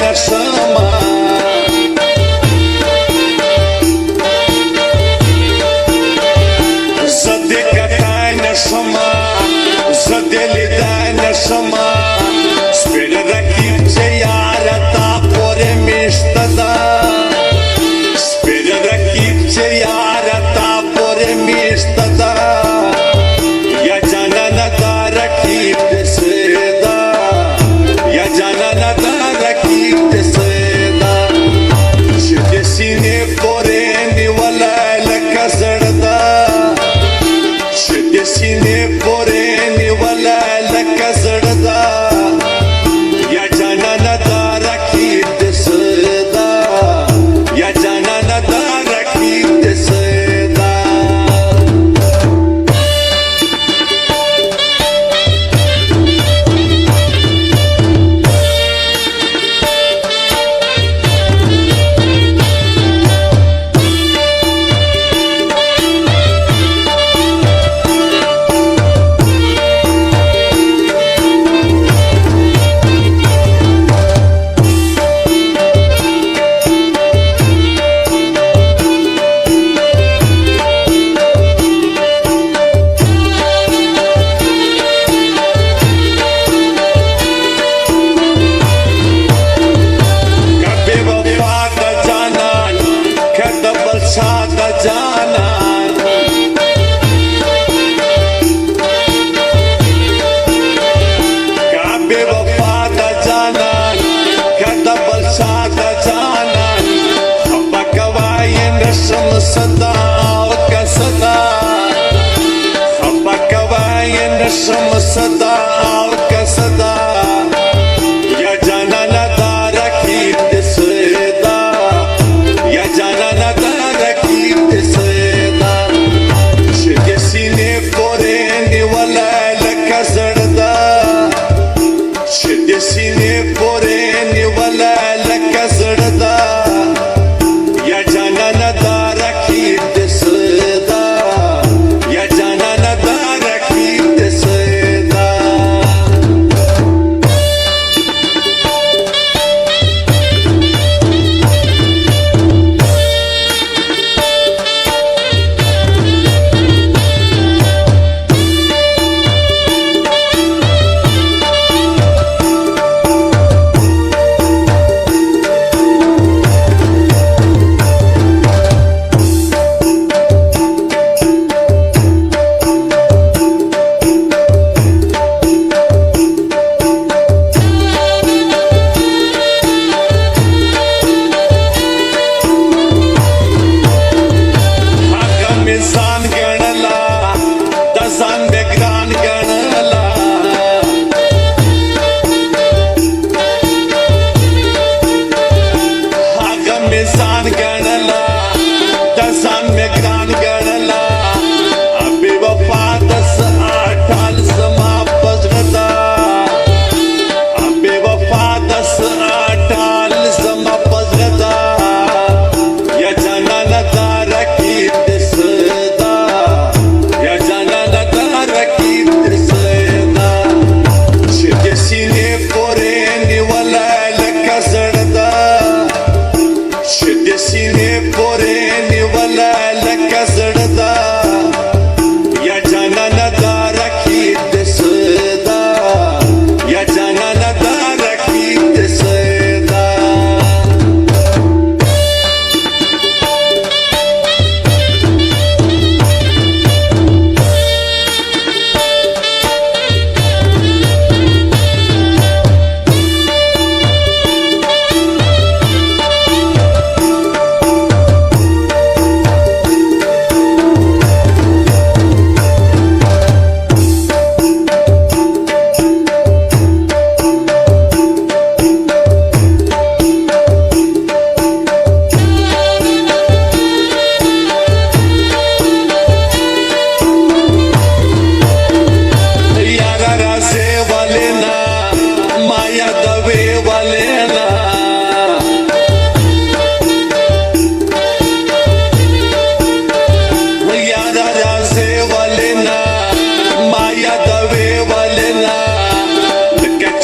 نشما زده کتای نشما زده لیدای نشما سپید رکیب چه یارتا پوره میشته دا سپید رکیب چه یارتا پوره میشته دا یا جانانا دا رکیب دسیدا یا جانانا دا رکیب دسیدا شده سینه پوره نیولا لکه زړدا شده سینه پوره نیولا لکه زړدا یا جانانا دا رکیب دسیدا یا جانانا دا رکیب دسیدا صدا وكسدا خبك وين نشم صدا وكسدا يا جانانا داركي تسدا يا جانانا داركي تسدا شد سيني پوري ولا لك زړدا شد سيني پوري ولا لك زړدا يا جانانا داركي تسدا يا جانانا داركي تسدا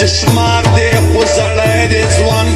چشمار دې خو زړه دې ځوان